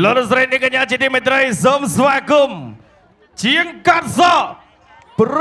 លោកស្រីនាងកញ្ញាជាទីមេត្រីសូមស្វាគមន៍ជាងកាត់សក់ប្រ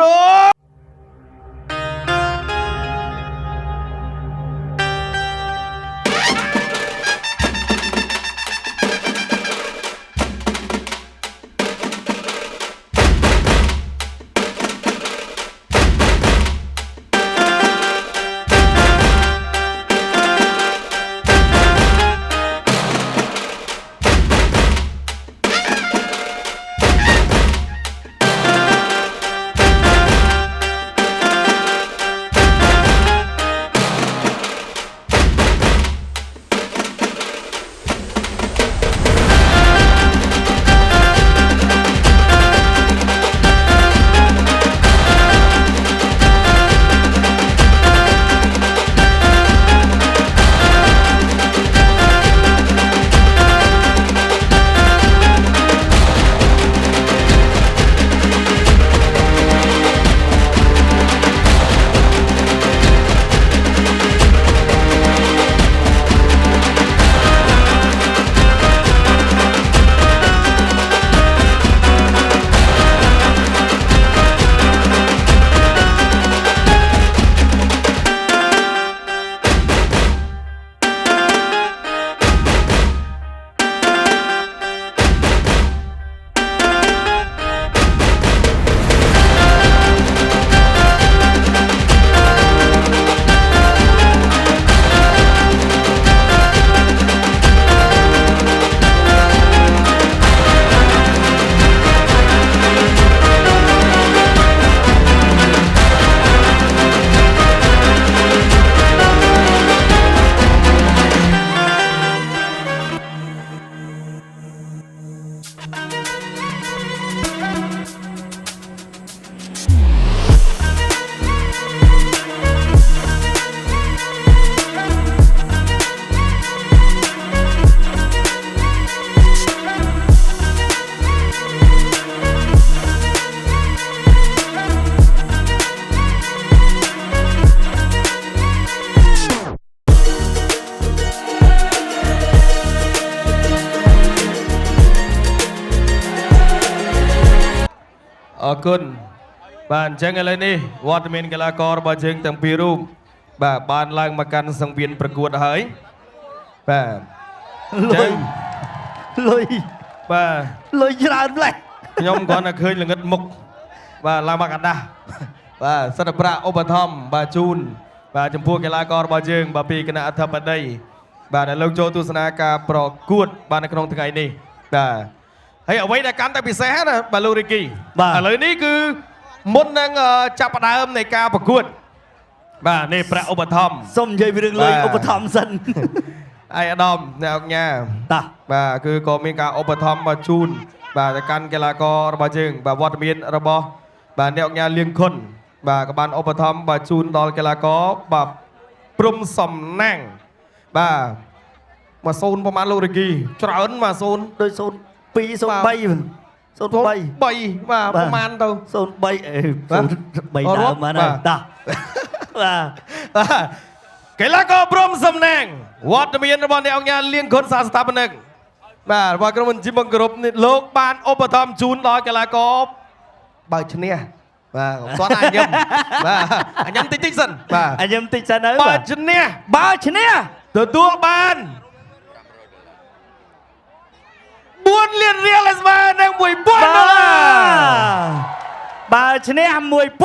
អរគុណបាទអញ្ចឹងឥឡូវនេះវត្តមានកីឡាកររបស់យើងទាំងពីររូបបាទបានឡើងមកកាន់សង្វៀនប្រកួតហើយបាទលុយបាទលុយច្រើនម្លេះខ្ញុំគ្រាន់តែឃើញល្ងិតមុខបាទឡើងមកកណ្ដាស់បាទសិទ្ធិប្រាក់ឧបត្ថម្ភបាទជូនបាទចំពោះកីឡាកររបស់យើងបាទពីគណៈអធិបតីបាទដែលលោកចូលទស្សនាការប្រកួតបាទនៅក្នុងថ្ងៃនេះបាទហើយអ្វីដែលកាន់តែពិសេសណាបាទលោករីគីបាទឥឡូវនេះគឺមុននឹងចាប់ផ្ដើមនៃការប្រកួតបាទនេះប្រាក់ឧបត្ថម្ភសូមនិយាយពីរឿងលុយឧបត្ថម្ភសិនអាយអាដាមអ្នកអង្គញាតាបាទគឺក៏មានការឧបត្ថម្ភមកជូនបាទទៅកាន់កីឡាកររបស់យើងបាទវត្តមានរបស់បាទអ្នកអង្គញាលៀងខុនបាទក៏បានឧបត្ថម្ភបាទជូនដល់កីឡាករបាទព្រំសំណាងបាទមកសូនប្រហែលលោករីគីច្រើនមកសូនដូចសូន2 03 03 3បាទប្រហែលទៅ03ដើមហ្នឹងតាបាទកីឡាករព្រំសំណាងវត្តមានរបស់អ្នកអង្គញាលៀងខុនសាស្ថាបនិកបាទរបស់ក្រុមជីមបង្គ្រប់នេះលោកបានឧបត្ថម្ភជូនដល់កីឡាករបើឈ្នះបាទអត់ទាន់អញញឹមបាទអញញឹមតិចសិនបាទអញញឹមតិចសិនទៅបើឈ្នះទទួលបាន4 លានរៀលស្មើនឹង$1000បើឈ្នះ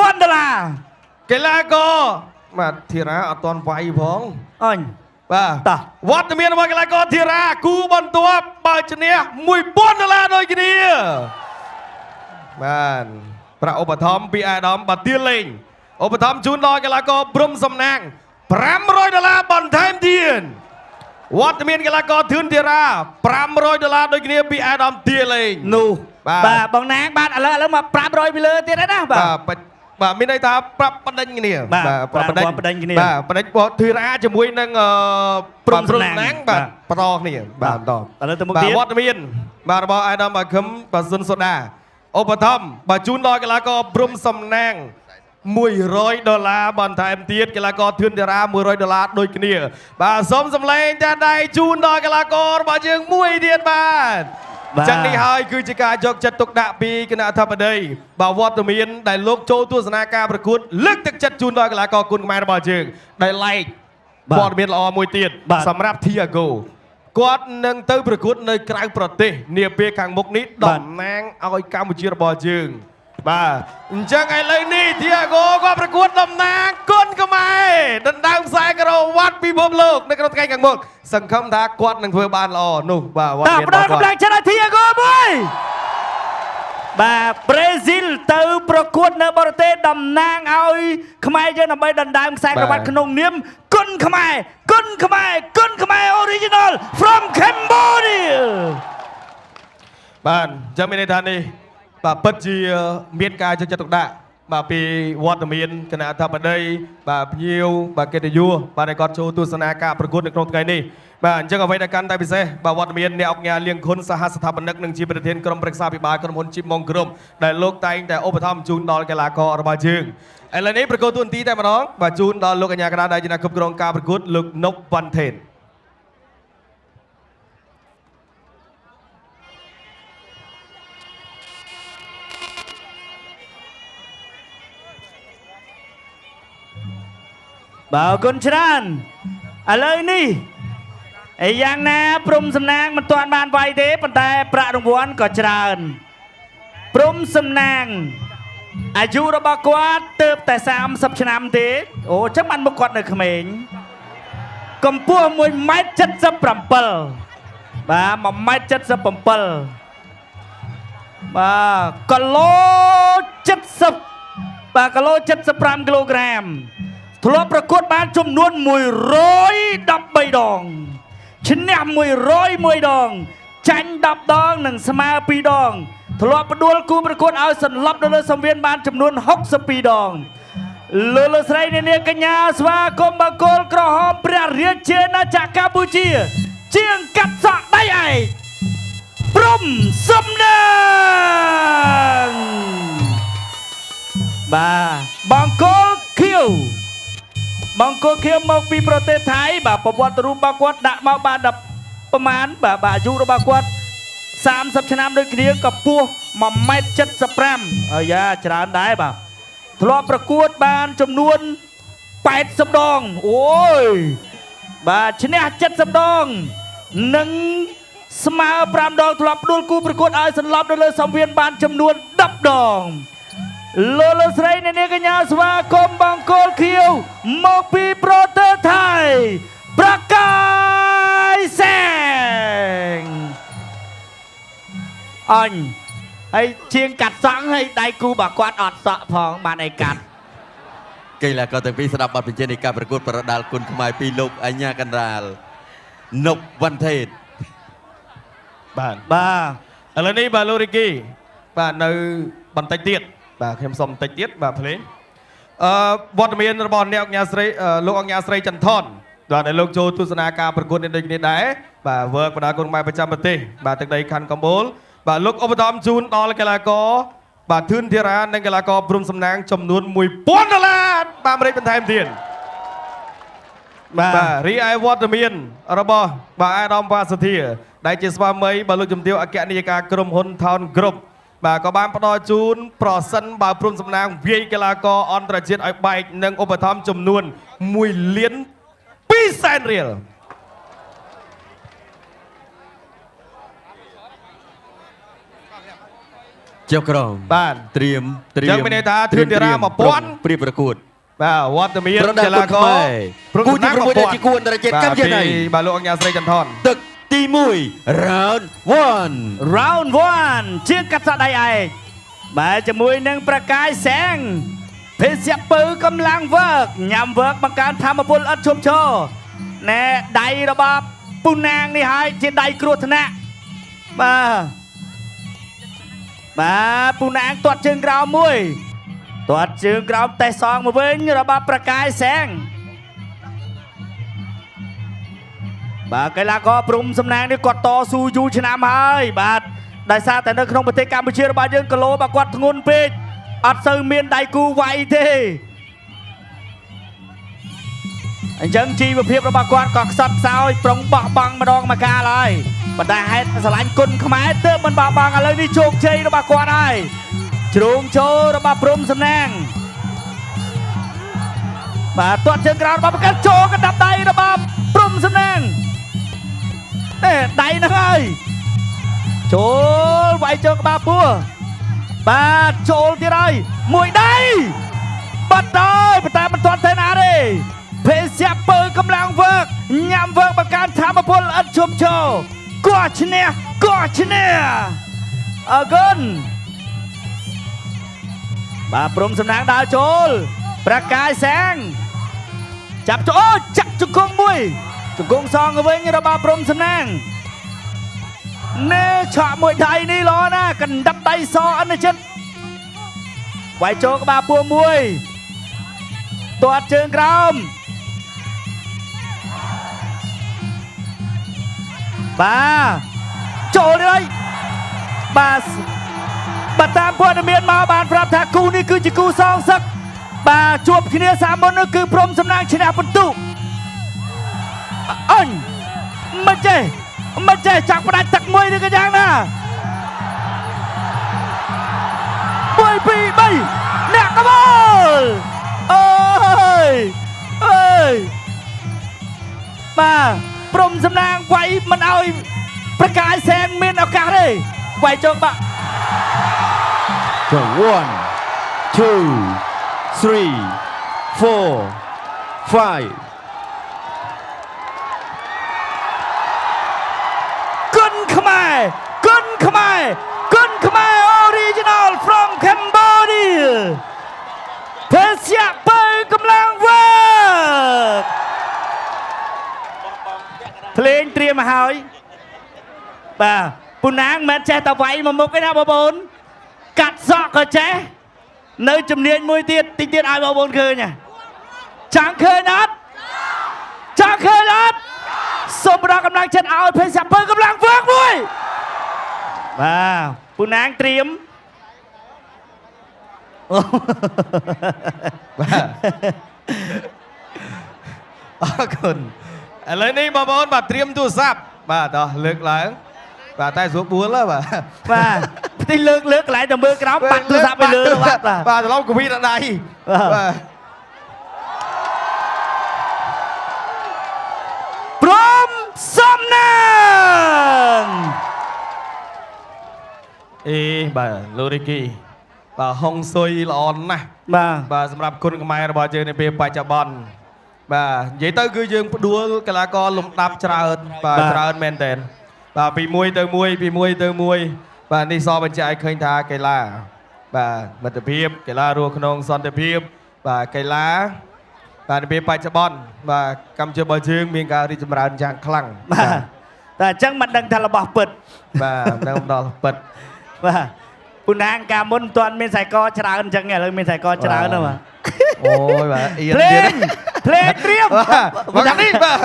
$1000កីឡាករបាទធីរ៉ាអត់ទាន់វាយផងអញបាទតាវត្តមានរបស់កីឡាករធីរ៉ាគូបន្ទាប់បើឈ្នះ$1000ដូចគ្នាបាទប្រាក់ឧបត្ថម្ភពីអាដាមបាទទៀលលេងឧបត្ថម្ភជូនដល់កីឡាករព្រំសំណាង$500បន្ថែមទៀតវត្តមានកីឡាករធឿនធីរ៉ា$500ដូចគ្នាពីអាដាមទៀលេងនោះបាទបងណាងបាទឥឡូវមក500ពីលើទៀតហើយណាបាទបាទមានន័យថាប្រាប់បដិញគ្នាបាទប្រាប់បដិញគ្នាបាទបដិញបងធីរ៉ាជាមួយនឹងព្រំសំណាងបាទបន្តគ្នាបាទបន្តឥឡូវទៅមុខទៀតវត្តមានបាទរបស់អាដាមបាខឹមបាទស៊ុនសូដាឧបត្ថម្ភបាទជូនដល់កីឡាករព្រំសំណាង $100បន្ថែមទៀតកីឡាករធឿនតារា$100ដូចគ្នាបាទសូមសម្លេងចាដៃជូនដល់កីឡាកររបស់យើងមួយទៀតបាទចឹងនេះហើយគឺជាការយកចិត្តទុកដាក់ពីគណៈអធិបតីបាទវត្តមានដែលលោកចូលទស្សនាការប្រកួតលើកទឹកចិត្តជូនដល់កីឡាករគុណខ្មែររបស់យើងដែលឡែកព័ត៌មានល្អមួយទៀតសម្រាប់ Thiago គាត់នឹងទៅប្រកួតនៅក្រៅប្រទេសនាពេលខាងមុខនេះតំណាងឲ្យកម្ពុជារបស់យើងបាទអញ្ចឹងឥឡូវនេះ Thiago គាត់ប្រកួតតំណាងគុណខ្មែរដណ្ដើម40គីឡូវ៉ាត់ពិភពលោកនៅក្នុងថ្ងៃខាងមុខសង្ឃឹមថាគាត់នឹងធ្វើបានល្អនោះបាទវត្តមានរបស់គាត់កម្លាំងចិត្តឲ្យ Thiago មួយបាទប្រេស៊ីលទៅប្រកួតនៅបរទេសតំណាងឲ្យខ្មែរយើងដើម្បីដណ្ដើមខ្សែក្រវ៉ាត់ក្នុងនាមគុណខ្មែរ Original from Cambodia បាទចាំមានន័យថានេះបាទពិតជាមានការយកចិត្តទុកដាក់បាទពីវត្តមានគណៈអធិបតីបាទភ្ញៀវបាទកិត្តិយសបាទឲ្យគាត់ចូលទស្សនាការប្រកួតនៅក្នុងថ្ងៃនេះបាទអញ្ចឹងអ្វីដែលកាន់តែពិសេសបាទវត្តមានអ្នកអង្គការលៀងខុនសហស្ថាបនិកនិងជាប្រធានក្រុមប្រឹក្សាពិបាលក្រុមហ៊ុនជីបម៉ុងក្រុមដែលលោកតែងតែឧបត្ថម្ភជូនដល់កីឡាកររបស់យើងឥឡូវនេះប្រកួតទូនទីតែម្ដងបាទជូនដល់លោកកញ្ញាកណ្ដាលដែលជាអ្នកគ្រប់គ្រងការប្រកួតលោកនុកវ៉ាន់ថេនបាទអរគុណច្រើនឥឡូវនេះយ៉ាងណាព្រំសំណាងមិនទាន់បានវាយទេប៉ុន្តែប្រាក់រង្វាន់ក៏ច្រើនព្រំសំណាងអាយុរបស់គាត់ទើបតែ30ឆ្នាំទេអូចឹងបានមកគាត់នៅក្មេងកម្ពស់1.77 ម៉ែត្របាទ1.77 ម៉ែត្របាទគីឡូ70បាទគីឡូ75គីឡូក្រាមធ្លាប់ប្រកួតបានចំនួន113ដងឈ្នះ101ដងចាញ់10ដងនិងស្មើ2ដងធ្លាប់ផ្ដួលគូប្រកួតឲ្យសន្លប់នៅលើសង្វៀនបានចំនួន62ដងលោកស្រីនាងកញ្ញាស្វាគមន៍បង្គោលក្រហមព្រះរាជាណាចក្រកម្ពុជាជាងកាត់សក់ដៃឯកព្រំសំណាងបាទបង្គោលខៀវមកពីប្រទេសថៃបាទប្រវត្តិរូបរបស់គាត់ដាក់មកបាន10ប្រមាណបាទអាយុរបស់គាត់30ឆ្នាំដូចគ្នាកម្ពស់1.75 ម៉ែត្រអាយ៉ាច្រើនដែរបាទធ្លាប់ប្រកួតបានចំនួន80ដងអូយបាទឈ្នះ70ដងនិងស្មើ5ដងធ្លាប់ផ្ដួលគូប្រកួតឲ្យសន្លប់នៅលើសង្វៀនបានចំនួន10ដងលោកស្រីនាងកញ្ញាស្វាគមន៍បង្គោលខៀវមកពីប្រទេសថៃប្រកាយសែងអញហើយជាងកាត់សក់ហើយដៃគូរបស់គាត់អត់សក់ផងបានអីកាត់កីឡាករទាំងពីរស្ដាប់បទបញ្ជានៃការប្រកួតប្រដាល់គុណខ្មែរពីលោកអញ្ញាកណ្ដាលនុកវ៉ាន់ថេតបាទបាទឥឡូវនេះបាទលោករីគីបាទនៅបន្តិចទៀតបាទខ្ញុំសុំបន្តិចទៀតបាទភ្លេងវត្តមានរបស់អ្នកអង្គការស្រីលោកអង្គការស្រីចន្ទថនបាទដែលលោកចូលទស្សនាការប្រកួតនេះដូចគ្នាដែរបាទវើកបណ្ដាគុណខ្មែរប្រចាំប្រទេសបាទទឹកដីខណ្ឌកំពូលបាទលោកឧបត្ថម្ភជូនដល់កីឡាករបាទធឿនធីរ៉ានិងកីឡាករព្រំសំណាងចំនួន$1000បាទអាមេរិកបន្ថែមទៀតបាទរីឯវត្តមានរបស់បាទអាដាមវ៉ាសាធាដែលជាស្វាមីបាទលោកជំទាវអគ្គនាយិកាក្រុមហ៊ុន Town Group បាទក៏បានផ្ដល់ជូនប្រសិនបើព្រំសំណាងវាយកីឡាករអន្តរជាតិឲ្យបែកនិងឧបត្ថម្ភចំនួន$1,200,000រៀលចុះក្រមបាទត្រៀមចឹងមានន័យថាធឿនតារា1000ព្រៀបប្រកួតបាទវត្តមានកីឡាករគូទី6ដែលជាគូអន្តរជាតិកម្ពុជានេះបាទលោកអង្គការស្រីចន្ទថនទឹកទី1 round 1 ជាកាត់សក់ដៃឯកបាទជាមួយនឹងប្រកាយសែងភេសជ្ជៈពៅកម្លាំងវើកញ៉ាំវើកបង្កើនធម៌ពលឥតឈប់ឈរណែដៃរបស់ពូណាងនេះហើយជាដៃគ្រោះថ្នាក់បាទពូណាងទាត់ជើងក្រោមមួយទាត់ជើងក្រោមតេះសងមកវិញរបស់ប្រកាយសែងបាទកីឡាករព្រំសំណាងនេះគាត់តស៊ូយូរឆ្នាំហើយបាទដោយសារតែនៅក្នុងប្រទេសកម្ពុជារបស់យើងគីឡូរបស់គាត់ធ្ងន់ពេក អត់សូវមានដៃគូវាយទេអញ្ចឹងជីវភាពរបស់គាត់ក៏ខ្សត់ខ្សោយប្រុងបោះបង់ម្ដងម្កាលហើយបណ្ដាហេតុស្រឡាញ់គុណខ្មែរទើបមិនបោះបង់ឥឡូវនេះជោគជ័យរបស់គាត់ហើយជ្រុងចូលរបស់ព្រំសំណាងបាទទាត់ជើងក្រោយរបស់ប្រកាសចូលកណ្ដាប់ដៃរបស់ព្រំសំណាងដៃហ្នឹងហើយចូលវាយចូលក្បាលពោះបាទចូលទៀតហើយមួយដៃបាត់ហើយប៉ុន្តែមិនទាន់ទៅណាទេភេសជ្ជៈពើកម្លាំងវើកញ៉ាំវើកបង្កើនធម៌ពលឥតឈប់ឈរគាត់ឈ្នះអរគុណបាទព្រំសំណាងដើរចូលប្រកាយសាំងចាប់ចូលចាក់ជង្គង់មួយជង្គង់សងវិញរបស់ព្រំសំណាងណែឆក់មួយដៃនេះល្អណាស់កណ្ដាប់ដៃសអនុជិតវាយចូលក្បាលពោះមួយទាត់ជើងក្រោមបាទចូលនេះបាទតាមព័ត៌មានមកបានប្រាប់ថាគូនេះគឺជាគូសងសឹកបាទជួបគ្នាសាមុននោះគឺព្រំសំណាងឈ្នះបន្ទុកអញមិនចេះចាក់ផ្ដាច់ទឹកមួយនេះក៏យ៉ាងណា1 2 3អ្នកកបលអើយបាទព្រំសំណាងវាយមិនឲ្យប្រកាយសែងមានឱកាសទេវាយចូលបាក់ So 1 2 3 4 5 គុណខ្មែរ original from Cambodia ភេសជ្ជៈពើកម្លាំងវើកភ្លេងត្រៀមមកហើយបាទពូណាងមិនចេះតែវាយមកមុខទេណាបងប្អូនកាត់សក់ក៏ចេះនៅជំនាញមួយទៀតតិចទៀតឲ្យបងប្អូនឃើញចង់ឃើញអត់សូមផ្ដល់កម្លាំងចិត្តឲ្យភេសជ្ជៈពើកម្លាំងវើកមួយបាទពូណាងត្រៀមបាទអរគុណឥឡូវនេះបងប្អូនបាទត្រៀមទូរស័ព្ទបាទតោះលើកឡើងបាទតែស្រួលបួលហ៎បាទផ្ទៃលើកកន្លែងទៅមើលក្រោមបាត់ទូរស័ព្ទទៅលើបាទត្រឡប់កវីដល់ដៃបាទព្រមសំណាងបាទលោករីគីបាទហុងស៊ុយល្អណាស់បាទសម្រាប់គុណខ្មែររបស់យើងនៅពេលបច្ចុប្បន្នបាទនិយាយទៅគឺយើងផ្ដួលកីឡាករលំដាប់ច្រើនបាទច្រើនមែនតើបាទពីមួយទៅមួយបាទនេះសបញ្ជាក់ឲ្យឃើញថាកីឡាបាទមិត្តភាពកីឡារស់ក្នុងសន្តិភាពបាទកីឡាបាទនៅពេលបច្ចុប្បន្នបាទកម្ពុជារបស់យើងមានការរីកចម្រើនយ៉ាងខ្លាំងបាទតែអញ្ចឹងមិនដឹងថារបស់ពិតបាទមិនដឹងដល់ពិតបាទពូណាងកាលមុនមិនទាន់មានខ្សែកច្រើនអញ្ចឹងឥឡូវមានខ្សែកច្រើនហើយបាទអូយបាទអៀនទៀតភ្លេងត្រៀមបាទនេះបាទ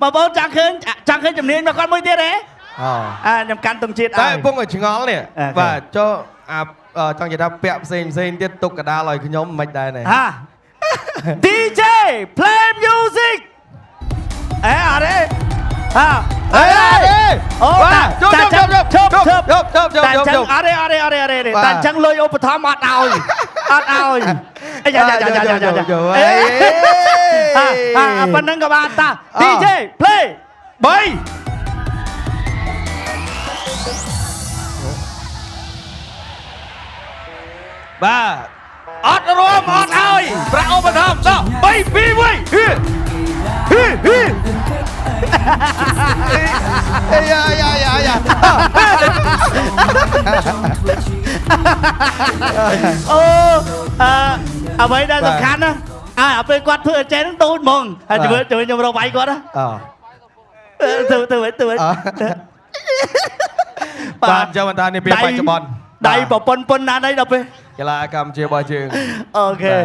បងប្អូនចង់ឃើញជំនាញរបស់គាត់មួយទៀតទេខ្ញុំកាន់តុងជាតិតែពងឲ្យឆ្ងល់នេះបាទចូលចង់និយាយថាពាក់ផ្សេងទៀតទុកកដាលឲ្យខ្ញុំមិនដែរណែDJ play music អរេអូជប់តែអញ្ចឹងលុយឧបត្ថម្ភអត់ឲ្យយ៉ាប៉ុណ្្នឹងក៏បានតា DJ play 3បាទអត់រួមអត់ឲ្យប្រាក់ឧបត្ថម្ភដល់3 2 1យ៉ាអ្វីដែលសំខាន់ណាឲ្យពេលគាត់ធ្វើអញ្ចឹងទូចហ្មងហើយជួយខ្ញុំរកវាយគាត់ណាទៅបាទចាំតានេះពេលបច្ចុប្បន្នដៃប្រពន្ធណានេះដល់ពេលកីឡាកម្ពុជារបស់យើងអូខេ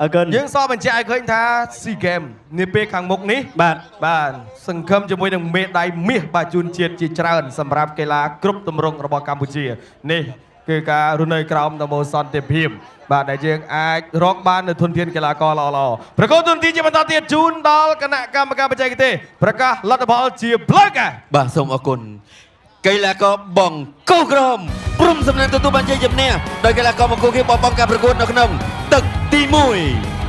អរគុណយើងសបញ្ជាក់ឲ្យឃើញថា SEA Games នាពេលខាងមុខនេះបាទសង្ឃឹមជាមួយនឹងមេដាយមាសបាទជូនជាតិជាច្រើនសម្រាប់កីឡាគ្រប់ទម្រង់របស់កម្ពុជានេះ គឺការរស់នៅក្រោមដំបូលសន្តិភាពបាទដែលយើងអាចរកបាននៅធនធានកីឡាករល្អៗប្រកួតទូនទីជាបន្តទៀតជូនដល់គណៈកម្មការបច្ចេកទេសប្រកាសលទ្ធផលជាផ្លូវការ បាទសូមអរគុណកីឡាករបងកូក្រមព្រមសំណាងទទួលបានជ័យជំនះដោយកីឡាករបង្គោលគេបោះបង់ការប្រកួតនៅក្នុងទឹកទី1